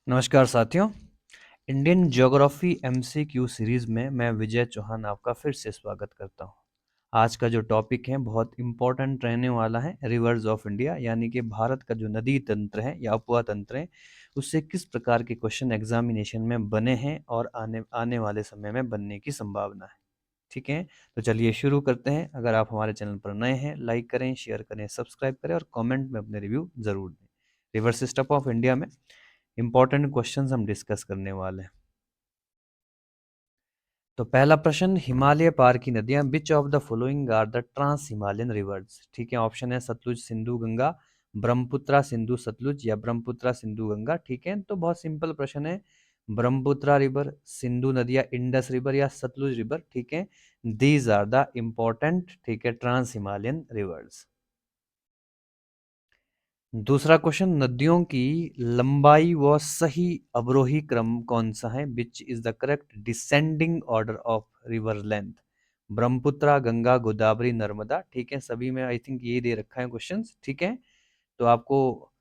नमस्कार साथियों। Indian geography MCQ series में मैं विजय चौहान आपका फिर से स्वागत करता हूं। आज का जो टॉपिक है बहुत इम्पोर्टेंट रहने वाला है, रिवर्स ऑफ इंडिया, यानी कि भारत का जो नदी तंत्र है या उपवा तंत्र है उससे किस प्रकार के क्वेश्चन एग्जामिनेशन में बने हैं और आने आने वाले समय में बनने की संभावना है। ठीक है, तो चलिए शुरू करते हैं। अगर आप हमारे चैनल पर नए हैं, लाइक करें, शेयर करें, सब्सक्राइब करें और कमेंट में अपने रिव्यू जरूर दें। रिवर सिस्टम ऑफ इंडिया में इंपॉर्टेंट क्वेश्चंस हम डिस्कस करने वाले हैं। तो पहला प्रश्न, हिमालय पार की नदियां which of the following are the trans Himalayan rivers. ठीक है, ऑप्शन है सतलुज सिंधु गंगा, ब्रह्मपुत्रा सिंधु सतलुज या ब्रह्मपुत्रा सिंधु गंगा। ठीक है, तो बहुत सिंपल प्रश्न है, ब्रह्मपुत्रा रिवर, सिंधु नदियां, इंडस रिवर या सतलुज रिवर। ठीक है, दीज आर द इंपॉर्टेंट, ठीक है, ट्रांस हिमालयन रिवर्स। दूसरा क्वेश्चन, नदियों की लंबाई व सही अवरोही क्रम कौन सा है। Which is the correct descending order of river length. Brahmaputra, Ganga, Godavari, Narmada. ठीक है, सभी में आई थिंक ये दे रखा है क्वेश्चंस। ठीक है, तो आपको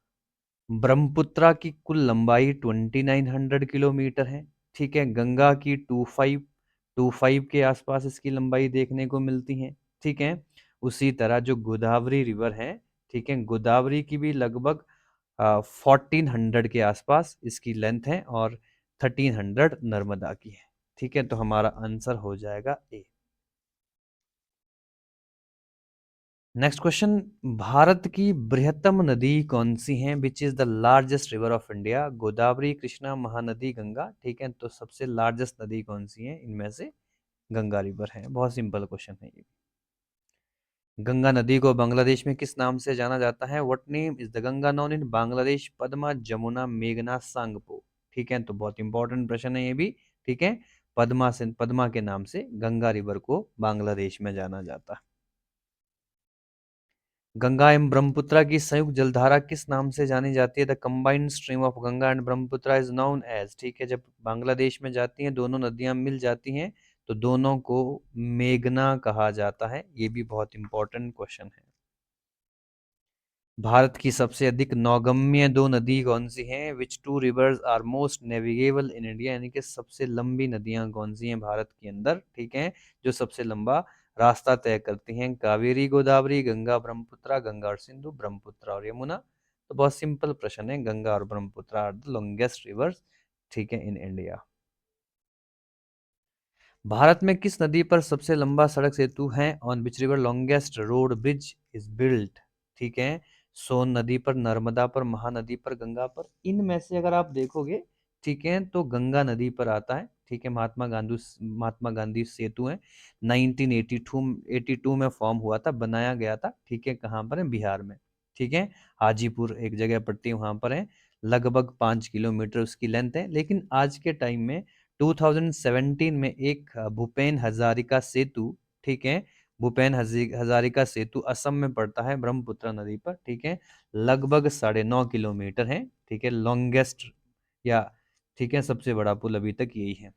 ब्रह्मपुत्रा की कुल लंबाई 2900 किलोमीटर है। ठीक है, गंगा की 2525 के आसपास इसकी लंबाई देखने को मिलती है। ठीक है, उसी तरह जो गोदावरी रिवर है, ठीक है, गोदावरी की भी लगभग 1400 के आसपास इसकी लेंथ है और 1300 नर्मदा की है। ठीक है, तो हमारा आंसर हो जाएगा ए। नेक्स्ट क्वेश्चन, भारत की बृहत्तम नदी कौन सी है। Which is the largest river of India. Godavari, Krishna, Mahanadi, Ganga. ठीक है, तो सबसे लार्जेस्ट नदी कौन सी है इनमें से। गंगा रिवर है। बहुत सिंपल क्वेश्चन है ये। गंगा नदी को बांग्लादेश में किस नाम से जाना जाता है। What name is the Ganga known in Bangladesh. Padma, Jamuna, मेघना, सांगपो। ठीक है, तो बहुत इंपॉर्टेंट प्रश्न है ये भी। ठीक है, पद्मा के नाम से गंगा रिवर को बांग्लादेश में जाना जाता है। गंगा एवं ब्रह्मपुत्र की संयुक्त जलधारा किस नाम से जानी जाती है। The combined stream of Ganga and Brahmaputra is known as. ठीक है, जब बांग्लादेश में जाती हैं दोनों नदियां मिल जाती हैं तो दोनों को मेघना कहा जाता है। ये भी बहुत इंपॉर्टेंट क्वेश्चन है। भारत की सबसे अधिक नौगम्य दो नदी कौन सी हैं। Which two rivers are most navigable in India, यानी कि सबसे लंबी नदियां कौन सी हैं भारत के अंदर। ठीक है, जो सबसे लंबा रास्ता तय करती हैं। कावेरी, गोदावरी, गंगा, ब्रह्मपुत्रा, गंगा और सिंधु, ब्रह्मपुत्रा और यमुना। तो बहुत सिंपल प्रश्न है, गंगा और Brahmaputra are the longest rivers, ठीक है, इन इंडिया। भारत में किस नदी पर सबसे लंबा सड़क सेतु है। On which river longest road bridge is built. ठीक है, सोन नदी पर, नर्मदा पर, महानदी पर, गंगा पर। इनमें से अगर आप देखोगे, ठीक है, तो गंगा नदी पर आता है। ठीक है, महात्मा गांधी सेतु है, 1982 में फॉर्म हुआ था, बनाया गया था। ठीक है, कहाँ पर है, बिहार में। ठीक है, हाजीपुर एक जगह पड़ती है, वहां पर है। लगभग 5 किलोमीटर उसकी लेंथ है। लेकिन आज के टाइम में 2017 में एक भूपेन हजारिका सेतु, ठीक है, हजारिका सेतु असम में पड़ता है ब्रह्मपुत्र नदी पर। ठीक है, लगभग 9.5 किलोमीटर है। ठीक है, लॉन्गेस्ट या, ठीक है, सबसे बड़ा पुल अभी तक यही है।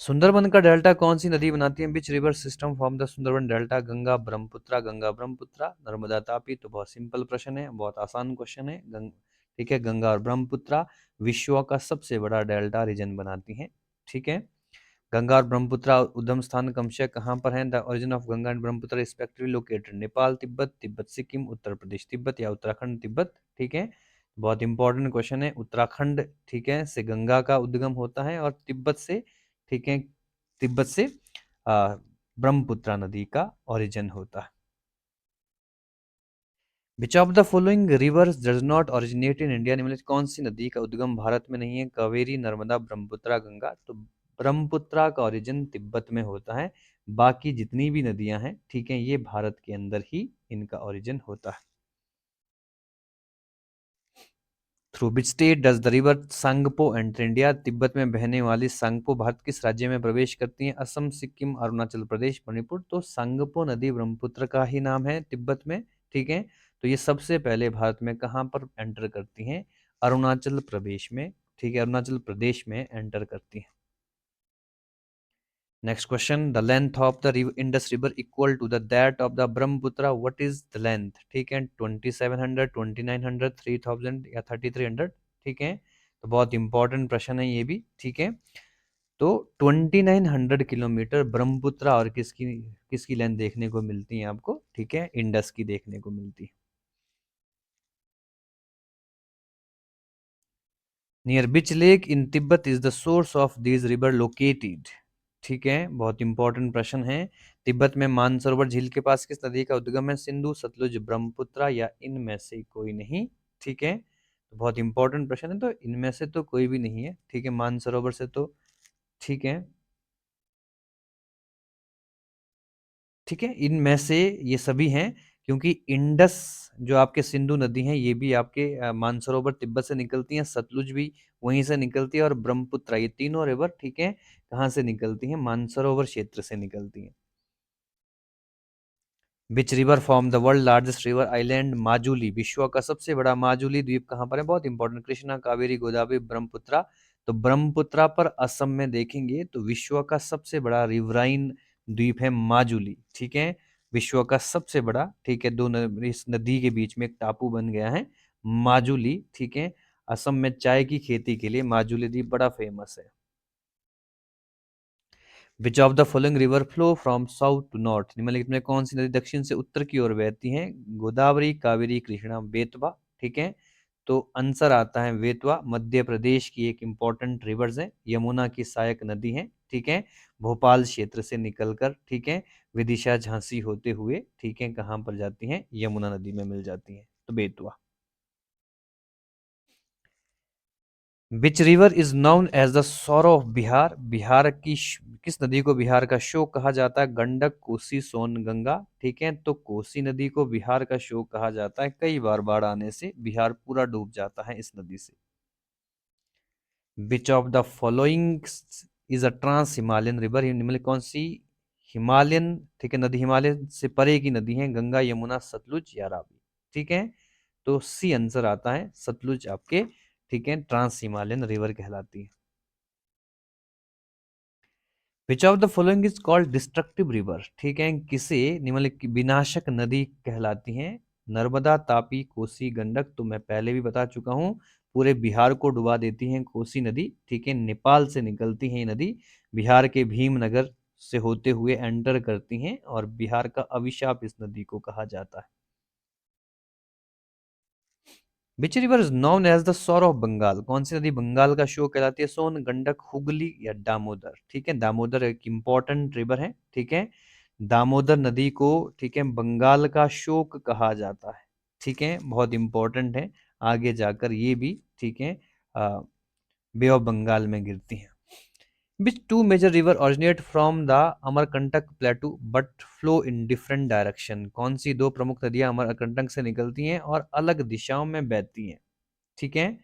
सुंदरबन का डेल्टा कौन सी नदी बनाती है। Which river system form the Sundarban delta. Ganga, Brahmaputra, Ganga, Brahmaputra, Narmada, Tapi. तो बहुत सिंपल प्रश्न है, बहुत आसान क्वेश्चन है। ठीक है, गंगा और ब्रह्मपुत्रा विश्व का सबसे बड़ा डेल्टा रीजन बनाती हैं। ठीक है, गंगा और ब्रह्मपुत्र उद्गम स्थान क्रमशः कहाँ पर है। The origin of Ganga and Brahmaputra respectively located Nepal, Tibet, Tibet Sikkim, Uttar Pradesh Tibet या उत्तराखंड तिब्बत। ठीक है, बहुत इंपॉर्टेंट क्वेश्चन है। उत्तराखंड, ठीक है, से गंगा का उद्गम होता है और तिब्बत से, ठीक है, तिब्बत से ब्रह्मपुत्र नदी का ओरिजिन होता है। Which of the following rivers does not originate in India. निम्नलिखित कौन सी नदी का उद्गम भारत में नहीं है। कावेरी, नर्मदा, ब्रह्मपुत्र, गंगा। तो ब्रह्मपुत्र का ओरिजिन तिब्बत में होता है। बाकी जितनी भी नदियां हैं, ठीक है, ये भारत के अंदर ही इनका ओरिजिन होता है। Through which state does the river Tsangpo enter India. Tibet में बहने वाली सांगपो भारत किस राज्य में प्रवेश करती है। असम, सिक्किम, अरुणाचल प्रदेश, मणिपुर। तो सांगपो नदी ब्रह्मपुत्र का ही नाम है तिब्बत में। ठीक है, तो ये सबसे पहले भारत में कहाँ पर एंटर करती हैं, अरुणाचल प्रदेश में। ठीक है, अरुणाचल प्रदेश में एंटर करती हैं। Next question, the length of the Indus river equal to the that of the Brahmaputra, what is the length? ठीक है, 2700, 2900, 3000 या 3300? ठीक है, तो बहुत इंपॉर्टेंट प्रश्न है ये भी। ठीक है, तो 2900 किलोमीटर ब्रह्मपुत्र और किसकी किसकी लेंथ देखने को मिलती है आपको? ठीक है, इंडस की देखने को मिलती है। Near which lake in Tibet is the source of this river located? ठीक है, बहुत इंपॉर्टेंट प्रश्न है। तिब्बत में मानसरोवर झील के पास किस नदी का उद्गम है? सिंधु, सतलुज, ब्रह्मपुत्र या इनमें से कोई नहीं? ठीक है, तो बहुत इंपॉर्टेंट प्रश्न है, तो इनमें से तो कोई भी नहीं है। ठीक है, मानसरोवर से तो ठीक है। ठीक है, इनमें से ये सभी हैं, क्योंकि इंडस जो आपके सिंधु नदी हैं ये भी आपके मानसरोवर तिब्बत से निकलती हैं, सतलुज भी वहीं से निकलती है, और ब्रह्मपुत्र, ये तीनों रिवर ठीक है कहाँ से निकलती हैं? मानसरोवर क्षेत्र से निकलती हैं। Which river form the world largest river island Majuli? विश्व का सबसे बड़ा माजुली द्वीप कहाँ पर है? बहुत इंपॉर्टेंट, कृष्णा, कावेरी, गोदावरी, ब्रह्मपुत्रा। तो ब्रह्मपुत्रा पर असम में देखेंगे तो विश्व का सबसे बड़ा रिवराइन द्वीप है माजुली। ठीक है, विश्व का सबसे बड़ा, ठीक है, इस नदी के बीच में एक टापू बन गया है माजुली। ठीक है, असम में चाय की खेती के लिए माजुली द्वीप बड़ा फेमस है। Which of the following river flow from south to north? निम्नलिखित में कौन सी नदी दक्षिण से उत्तर की ओर बहती है? गोदावरी, कावेरी, कृष्णा, बेतवा। ठीक है, तो आंसर आता है बेतवा, मध्य प्रदेश की एक इंपॉर्टेंट रिवर्स है, यमुना की सहायक नदी है। ठीक है, भोपाल क्षेत्र से निकलकर, ठीक है, विदिशा, झांसी होते हुए, ठीक है, कहाँ पर जाती हैं? यमुना नदी में मिल जाती है, तो Betwa. Which river is known as the sorrow of Bihar? Bihar की किस नदी को बिहार का शोक कहा जाता है? गंडक, कोसी, सोन, गंगा। ठीक है, तो कोसी नदी को बिहार का शोक कहा जाता है, कई बार बाढ़ आने से बिहार पूरा डूब जाता है इस नदी से। Which of the following is a trans Himalayan river? निम्नलिखित कौन सी हिमालयन, ठीक है, नदी हिमालय से परे की नदी है? गंगा, यमुना, सतलुज या रावी। ठीक है, तो सी आंसर आता है सतलुज आपके, ठीक है, ट्रांस हिमालयन रिवर कहलाती है। Which of the following is called destructive river? ठीक है, किसे निम्नलिखित विनाशक नदी कहलाती हैं? नर्मदा, तापी, कोसी, गंडक। तो मैं पहले भी बता चुका हूं, पूरे बिहार को डुबा देती हैं कोसी नदी। ठीक है, नेपाल से निकलती है ये नदी, बिहार के भीमनगर से होते हुए एंटर करती हैं, और बिहार का अभिशाप इस नदी को कहा जाता है। Which river is known as the sorrow of Bengal? कौन सी नदी बंगाल का शोक कहलाती है? सोन, गंडक, हुगली या दामोदर? ठीक है, दामोदर एक इंपॉर्टेंट रिवर है। ठीक है, दामोदर नदी को, ठीक है, बंगाल का शोक कहा जाता है। ठीक है, बहुत इंपॉर्टेंट है, आगे जाकर ये भी, ठीक है, बे ऑफ बंगाल में गिरती है। Which two major river originate from the Amarkantak plateau but flow in different direction? कौन सी दो प्रमुख नदियां अमरकंटक से निकलती हैं और अलग दिशाओं में बहती हैं? ठीक है,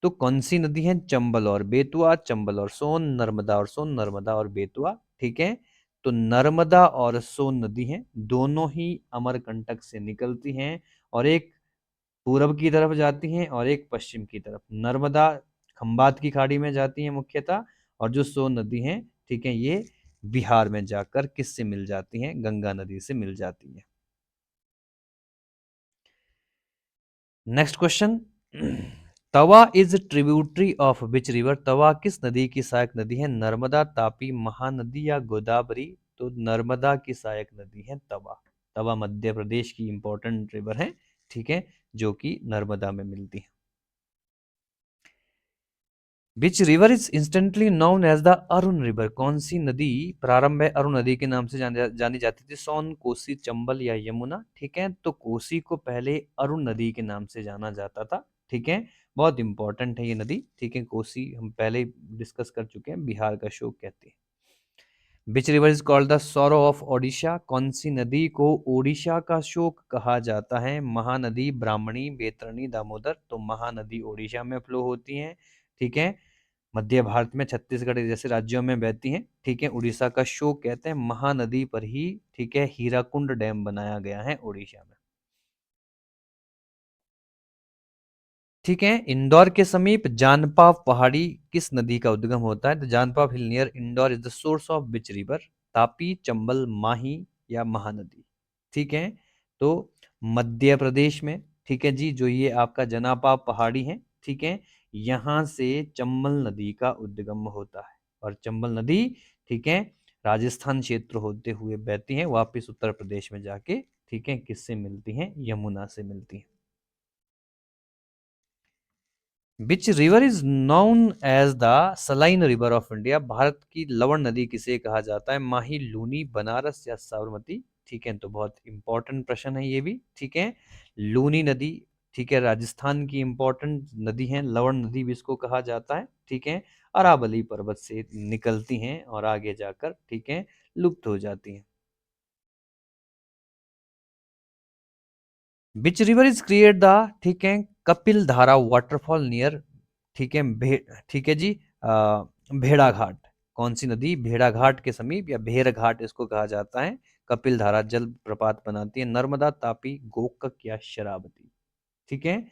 तो कौन सी नदी है? चंबल और बेतवा, चंबल और सोन, नर्मदा और सोन, नर्मदा और बेतवा। ठीक है, तो नर्मदा और सोन नदी हैं, दोनों ही अमरकंटक से निकलती हैं, और एक पूरब की तरफ जाती हैं और एक पश्चिम की तरफ। नर्मदा खंबात की खाड़ी में जाती है मुख्यतः, और जो सोन नदी है, ठीक है, ये बिहार में जाकर किससे मिल जाती हैं? गंगा नदी से मिल जाती है। Next question, Tawa is tributary of which river? Tawa किस नदी की सहायक नदी है? नर्मदा, तापी, महानदी या गोदावरी? तो नर्मदा की सहायक नदी है तवा। तवा मध्य प्रदेश की इंपॉर्टेंट रिवर है, ठीक है, जो कि नर्मदा में मिलती है। Which river is instantly known as the Arun river? कौन सी नदी प्रारंभ में अरुण नदी के नाम से जानी जाती थी? सोन, कोसी, चंबल या यमुना? ठीक है, तो कोसी को पहले अरुण नदी के नाम से जाना जाता था। ठीक है, बहुत इंपॉर्टेंट है ये नदी। ठीक है, कोसी हम पहले डिस्कस कर चुके हैं, बिहार का शोक कहते हैं। Which river is called the sorrow of Odisha? कौन सी नदी को ओडिशा का शोक कहा जाता है? महानदी, ब्राह्मणी, बैतरणी, दामोदर? तो महानदी ओडिशा में फ्लो होती है। ठीक है, मध्य भारत में छत्तीसगढ़ जैसे राज्यों में बहती हैं। ठीक है, उड़ीसा का शोक कहते हैं महानदी पर ही, ठीक है, हीराकुंड डैम बनाया गया है उड़ीसा में। ठीक है। इंदौर के समीप जानपाव पहाड़ी किस नदी का उद्गम होता है? तो Janapav hill near Indore is the source of which river? Tapi, Chambal, Mahi या महानदी? ठीक है। तो मध्य प्रदेश में, ठीक है जी, जो ये आपका जनापाव पहाड़ी है, ठीक है, यहाँ से चंबल नदी का उद्गम होता है। और चंबल नदी, ठीक है, राजस्थान क्षेत्र होते हुए बहती है वापिस उत्तर प्रदेश में जाके, ठीक है, किससे मिलती हैं? यमुना से मिलती हैं। Which river is known as the saline river of India? Bharat की लवण नदी किसे कहा जाता है? माही, लूनी, बनारस या साबरमती? ठीक है, तो बहुत इंपॉर्टेंट प्रश्न है ये भी। ठीक है, लूनी नदी, ठीक है, राजस्थान की इंपॉर्टेंट नदी है, लवण नदी भी इसको कहा जाता है। ठीक है, अरावली पर्वत से निकलती हैं और आगे जाकर, ठीक है, लुप्त हो जाती हैं। Which river is create the, ठीक है, कपिल धारा वाटरफॉल नियर, ठीक है, ठीक है जी, भेड़ा घाट? कौन सी नदी भेड़ा घाट के समीप या भेड़ घाट इसको कहा जाता है, कपिल धारा जल प्रपात बनाती है? नर्मदा, तापी, गोकक या शरावती? ठीक है,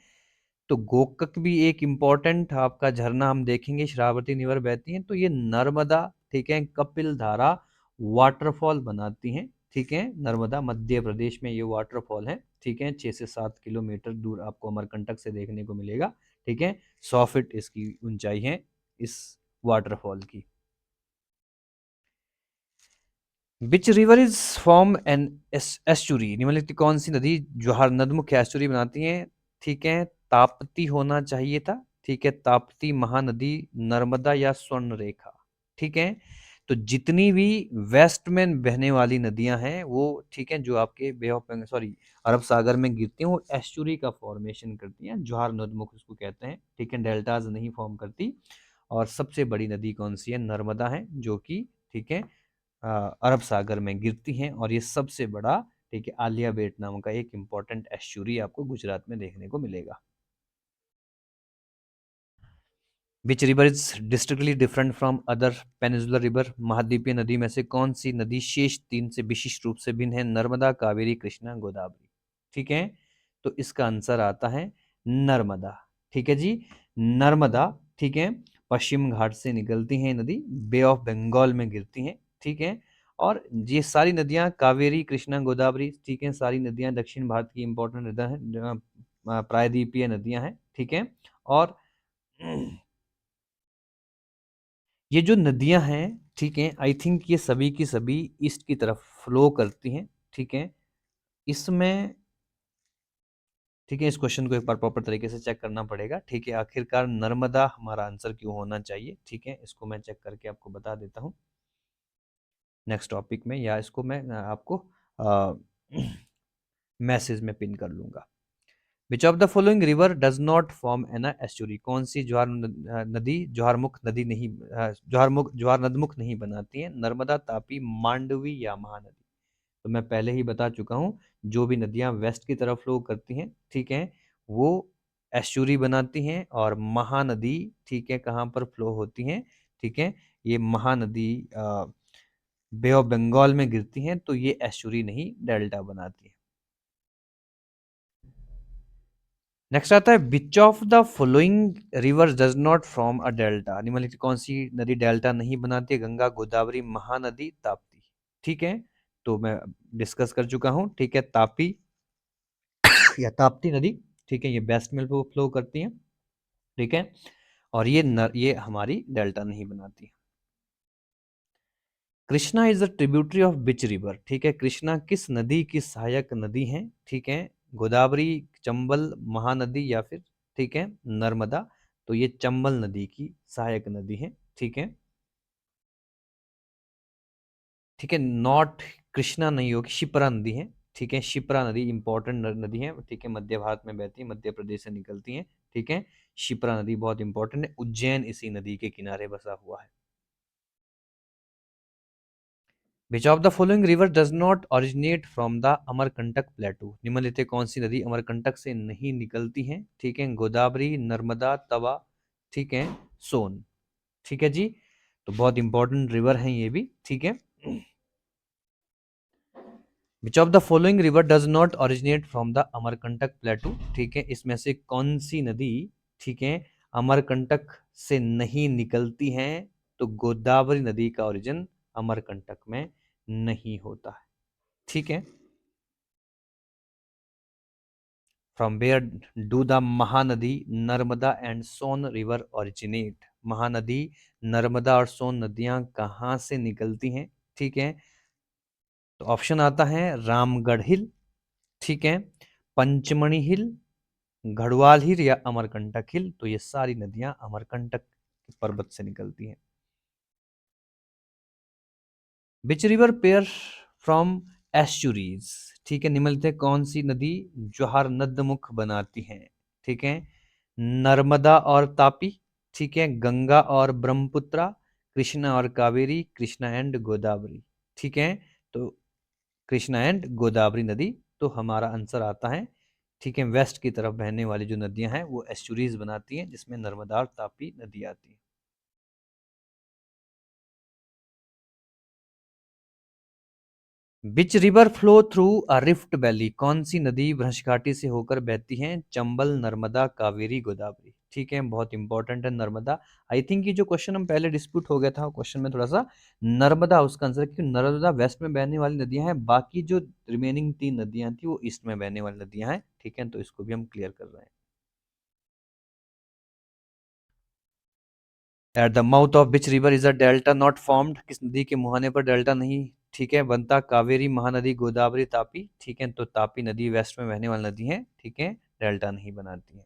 तो गोकक भी एक इम्पॉर्टेंट आपका झरना हम देखेंगे, शरावती रिवर बहती है, तो ये नर्मदा, ठीक है, कपिल धारा वाटरफॉल बनाती हैं। ठीक है, नर्मदा मध्य प्रदेश में ये वाटरफॉल है। ठीक है, 6 से 7 किलोमीटर दूर आपको अमरकंटक से देखने को मिलेगा। ठीक है, 100 फीट इसकी ऊंचाई है इस वाटरफॉल की। Which river is form an estuary? निम्नलिखित कौन सी नदी ज्वार नदमुख एस्चुरी बनाती है? ठीक है, ताप्ती होना चाहिए था। ठीक है, ताप्ती, महानदी, नर्मदा या स्वर्ण रेखा? ठीक है, तो जितनी भी वेस्ट में बहने वाली नदियां हैं वो, ठीक है, जो आपके बे ऑफ बंगाल, सॉरी, अरब सागर में गिरती हैं, वो एस्चुरी का फॉर्मेशन करती हैं, ज्वार नदमुख उसको कहते हैं। ठीक है, डेल्टाज नहीं फॉर्म करती। और सबसे बड़ी नदी कौन सी है? नर्मदा है, जो कि, ठीक है, अरब सागर में गिरती हैं। और ये सबसे बड़ा, ठीक है, आलिया बेट नाम का एक इंपॉर्टेंट एस्चुरी आपको गुजरात में देखने को मिलेगा। Which river is distinctly different from other peninsular river? महाद्वीपीय नदी में से कौन सी नदी शेष तीन से विशिष्ट रूप से भिन्न है? नर्मदा, कावेरी, कृष्णा, गोदावरी? ठीक है, तो इसका आंसर आता है नर्मदा। ठीक है जी, नर्मदा, ठीक है, पश्चिम घाट से निकलती हैं नदी, बे ऑफ बंगाल में गिरती हैं। ठीक है, और ये सारी नदियां, कावेरी, कृष्णा, गोदावरी, ठीक है, सारी नदियां दक्षिण भारत की इंपॉर्टेंट नदियां हैं, प्रायद्वीपीय नदियां हैं। ठीक है, और ये जो नदियां हैं, ठीक है, आई थिंक ये सभी की सभी ईस्ट की तरफ फ्लो करती हैं। ठीक है, इसमें, ठीक है, इस क्वेश्चन को एक बार प्रॉपर तरीके से चेक करना पड़ेगा। ठीक है, आखिरकार नर्मदा हमारा आंसर क्यों होना चाहिए? ठीक है, इसको मैं चेक करके आपको बता देता हूँ नेक्स्ट टॉपिक में, या इसको मैं आपको मैसेज में पिन कर लूंगा। Which of the following river does not form an estuary? कौन सी ज्वार नदी ज्वारमुख नदी नहीं, ज्वार नदमुख नहीं बनाती है? नर्मदा, तापी, मांडवी या महानदी? तो मैं पहले ही बता चुका हूँ, जो भी नदियां वेस्ट की तरफ फ्लो करती हैं, ठीक है, वो एस्चुरी बनाती हैं। और महानदी, ठीक है, कहाँ पर फ्लो होती हैं? ठीक है, ये महानदी बे ऑफ बंगाल में गिरती हैं, तो ये एस्चुरी नहीं, डेल्टा बनाती है। नेक्स्ट आता है, which of the following river does not from a delta? निम्नलिखित कौन सी नदी डेल्टा नहीं बनाती है? गंगा, गोदावरी, महानदी, ताप्ती? ठीक है, तो मैं डिस्कस कर चुका हूं। ठीक है, तापी या ताप्ती नदी, ठीक है, ये वेस्ट में फ्लो करती है। ठीक है, और ये हमारी डेल्टा नहीं बनाती। Krishna is the tributary of which river? ठीक है, कृष्णा किस नदी की सहायक नदी है? ठीक है, गोदावरी, चंबल, महानदी या फिर, ठीक है, नर्मदा? तो ये चंबल नदी की सहायक नदी है। ठीक है, ठीक है, नॉट कृष्णा नहीं होगी, शिप्रा नदी है। ठीक है, शिप्रा नदी इंपॉर्टेंट नदी है। ठीक है, मध्य भारत में बहती है, मध्य प्रदेश से निकलती है। ठीक है, शिप्रा नदी बहुत इंपॉर्टेंट है, उज्जैन इसी नदी के किनारे बसा हुआ है। Which of the following river does not originate from the Amarkantak प्लेटू? निम्नलिखित कौन सी नदी अमरकंटक से नहीं निकलती है? ठीक है, गोदावरी, नर्मदा, तवा, ठीक है, सोन? ठीक है जी, तो बहुत इंपॉर्टेंट रिवर है ये भी। ठीक है, which of the following river does not originate from the Amarkantak प्लेटू? ठीक है, इसमें से कौन सी नदी, ठीक है, अमरकंटक से नहीं निकलती हैं, तो गोदावरी नदी का ओरिजिन अमरकंटक में नहीं होता है। ठीक है, from where do the Mahanadi, Narmada and Son river originate? Mahanadi, Narmada और सोन नदियां कहाँ से निकलती हैं? ठीक है, तो ऑप्शन आता है रामगढ़ हिल, ठीक है, पंचमणी हिल, गढ़वाल हिल या अमरकंटक हिल। तो ये सारी नदियां अमरकंटक पर्वत से निकलती हैं। Which river pair from estuaries? ठीक है, निम्नलिखित में कौन सी नदी ज्वार नदमुख बनाती है? ठीक है, नर्मदा और तापी, ठीक है, गंगा और ब्रह्मपुत्रा, कृष्णा और कावेरी, कृष्णा एंड गोदावरी। ठीक है, तो कृष्णा एंड गोदावरी नदी, तो हमारा आंसर आता है, ठीक है, वेस्ट की तरफ बहने वाली जो नदियां हैं वो एस्चुरीज बनाती हैं, जिसमें नर्मदा और तापी नदी आती है। Which river flow through a rift valley? कौन सी नदी भ्रंश घाटी से होकर बहती है? चंबल, नर्मदा, कावेरी, गोदावरी। ठीक है, बहुत इंपॉर्टेंट है नर्मदा। आई थिंक ये जो क्वेश्चन हम पहले डिस्प्यूट हो गया था, क्वेश्चन में थोड़ा सा नर्मदा उसका आंसर, क्योंकि नर्मदा वेस्ट में बहने वाली नदियां हैं, बाकी जो रिमेनिंग 3 नदियां थी वो ईस्ट में बहने वाली नदियां हैं। ठीक है, तो इसको भी हम क्लियर कर रहे हैं। At the mouth of which river is a delta not formed? किस नदी के मुहाने पर डेल्टा नहीं, ठीक है, बनता? कावेरी, महानदी, गोदावरी, तापी। ठीक है, तो तापी नदी वेस्ट में बहने वाली नदी है, ठीक है, डेल्टा नहीं बनाती है।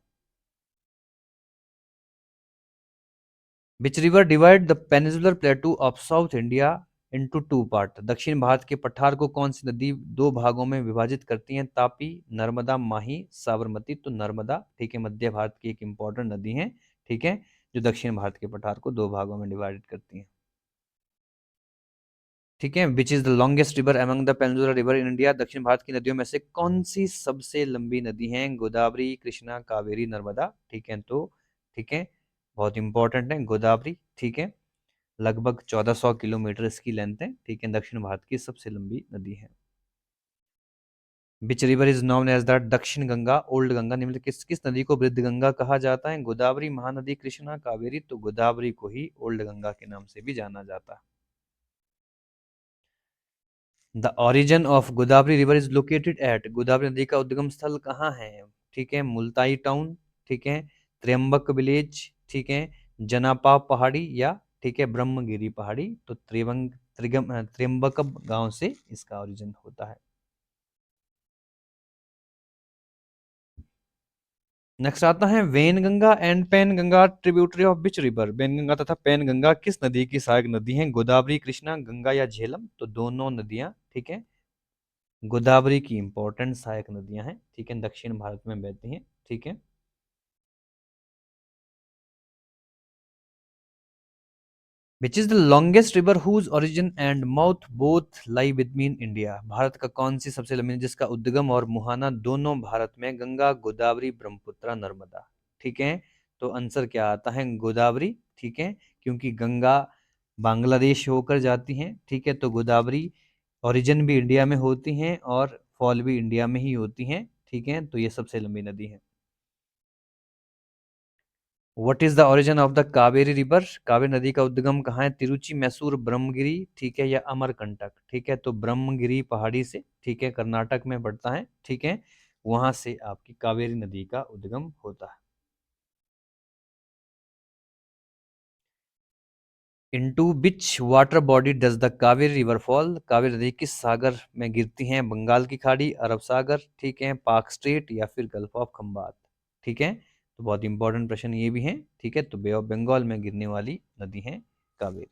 Which river divide the peninsular प्लेटू of south India into 2 part? दक्षिण भारत के पठार को कौन सी नदी 2 भागों में विभाजित करती है? तापी, नर्मदा, माही, साबरमती। तो नर्मदा, ठीक है, मध्य भारत की एक इंपॉर्टेंट नदी है, ठीक है, जो दक्षिण भारत के पठार को 2 भागों में डिवाइड करती है। ठीक है, which is the longest river among the peninsular river in India? दक्षिण भारत की नदियों में से कौन सी सबसे लंबी नदी है? गोदावरी, कृष्णा, कावेरी, नर्मदा। ठीक है, तो ठीक है, बहुत इंपॉर्टेंट है गोदावरी। ठीक है, लगभग 1400 किलोमीटर इसकी लेंथ है, ठीक है, दक्षिण भारत की सबसे लंबी नदी है। Which river is known as the Dakshin Ganga, old Ganga? निम्नलिखित किस किस नदी को वृद्ध गंगा कहा जाता है? गोदावरी, महानदी, कृष्णा, कावेरी। तो गोदावरी को ही ओल्ड गंगा के नाम से भी जाना जाता है। The origin of Godavari river is located at? Godavari नदी का उद्गम स्थल कहाँ है? ठीक है, मुल्ताई टाउन, ठीक है, त्र्यंबक विलेज, ठीक है, जनापा पहाड़ी, या ठीक है, ब्रह्मगिरी पहाड़ी। तो त्र्यंबक गांव से इसका ओरिजिन होता है। नेक्स्ट आता है Wainganga and Penganga tributary of which river? Wainganga तथा पेनगंगा किस नदी की सहायक नदी हैं? गोदावरी, कृष्णा, गंगा या झेलम? तो दोनों नदियां, ठीक है, गोदावरी की इंपॉर्टेंट सहायक नदियां हैं, ठीक है, दक्षिण भारत में बहती हैं। ठीक है, which is the longest river whose origin and mouth both lie between India? Bharat का कौन सी सबसे लंबी नदी जिसका उद्गम और मुहाना दोनों भारत में? गंगा, गोदावरी, ब्रह्मपुत्र, नर्मदा। ठीक है, तो आंसर क्या आता है? गोदावरी। ठीक है, क्योंकि गंगा बांग्लादेश होकर जाती हैं, ठीक है, तो गोदावरी ओरिजिन भी इंडिया में होती हैं और फॉल भी इंडिया में ही होती हैं। ठीक है, तो ये सबसे लंबी नदी है। What is the origin of the Kaveri river? Kaveri नदी का उद्गम कहाँ है? तिरुचि, मैसूर, ब्रह्मगिरी, ठीक है, या अमरकंटक? ठीक है, तो ब्रह्मगिरी पहाड़ी से, ठीक है, कर्नाटक में पड़ता है, ठीक है, वहां से आपकी कावेरी नदी का उद्गम होता है। Into which water body does the Kaveri river fall? Kaveri नदी किस सागर में गिरती हैं? बंगाल की खाड़ी, अरब सागर, ठीक है, पाक स्ट्रेट, या फिर गल्फ ऑफ खंबात? ठीक है, तो बहुत इंपॉर्टेंट प्रश्न ये भी है, ठीक है, तो बे ऑफ बंगाल में गिरने वाली नदी है Kaveri.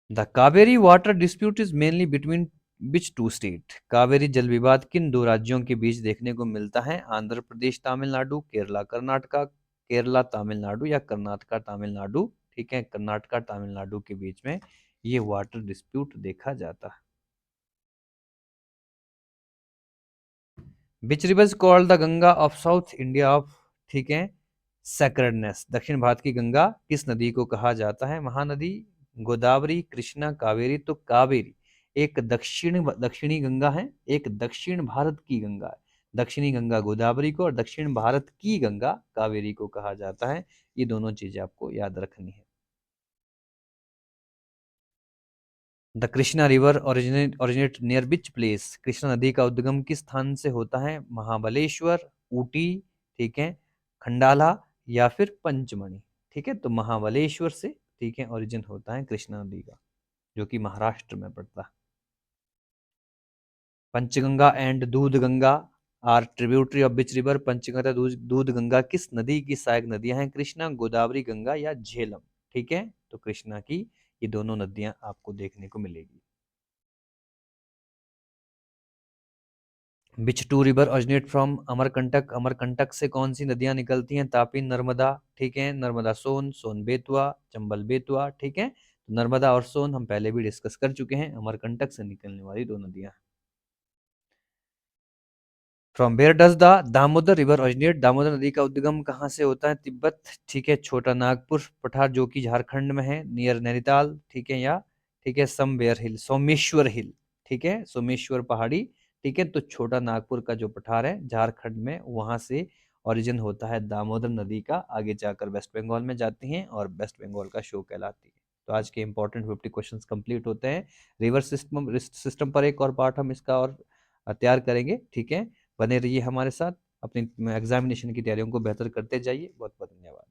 The Kaveri water dispute is mainly between which 2 state? Kaveri जल विवाद किन 2 राज्यों के बीच देखने को मिलता है? आंध्र प्रदेश, तमिलनाडु, केरला, कर्नाटका, केरला, तमिलनाडु, या कर्नाटका, तमिलनाडु? ठीक है, कर्नाटका, तमिलनाडु के बीच में ये वाटर डिस्प्यूट देखा जाता है। Which river is called the Ganga of south India of, ठीक है, सेक्रेडनेस? दक्षिण भारत की गंगा किस नदी को कहा जाता है? महानदी, गोदावरी, कृष्णा, कावेरी। तो कावेरी एक दक्षिणी गंगा है, एक दक्षिण भारत की गंगा है। दक्षिणी गंगा गोदावरी को और दक्षिण भारत की गंगा कावेरी को कहा जाता है। ये दोनों चीजें आपको याद रखनी है। The Krishna river originate near which place? Krishna नदी का उद्गम किस स्थान से होता है? महाबलेश्वर, ऊटी, ठीक है, खंडाला या फिर पंचमढ़ी। ठीक है, तो महाबलेश्वर से, ठीक है, ओरिजिन होता है कृष्णा नदी का, जो कि महाराष्ट्र में पड़ता है। Panchganga and Doodh Ganga are tributary of which river? Panchganga तथा दूध गंगा किस नदी की सहायक नदियां हैं? कृष्णा, गोदावरी, गंगा या झेलम? ठीक है, तो कृष्णा की ये दोनों नदियां आपको देखने को मिलेगी। Which two river originate from Amarkantak? Amarkantak से कौन सी नदियां निकलती हैं? तापी, नर्मदा, ठीक है, नर्मदा सोन, सोन बेतवा, चंबल बेतवा, ठीक है, तो नर्मदा और सोन हम पहले भी डिस्कस कर चुके हैं, अमरकंटक से निकलने वाली दो नदियां। From where does the Damodar river originate? Damodar नदी का उद्गम कहाँ से होता है? तिब्बत, ठीक है, छोटा नागपुर पठार जो कि झारखंड में है, नियर नैनीताल, ठीक है, या ठीक है समवेयर हिल, सोमेश्वर हिल, ठीक है, सोमेश्वर पहाड़ी, ठीक है, तो छोटा नागपुर का जो पठार है झारखंड में, वहां से ओरिजिन होता है दामोदर नदी का, आगे जाकर वेस्ट बंगाल में जाती हैं और वेस्ट बंगाल का शो कहलाती है। तो आज के इंपॉर्टेंट 50 क्वेश्चंस कंप्लीट होते हैं। रिवर सिस्टम सिस्टम पर एक और पार्ट हम इसका और तैयार करेंगे, ठीक है। बने रहिए हमारे साथ, अपनी एग्जामिनेशन की तैयारियों को बेहतर करते जाइए। बहुत बहुत धन्यवाद।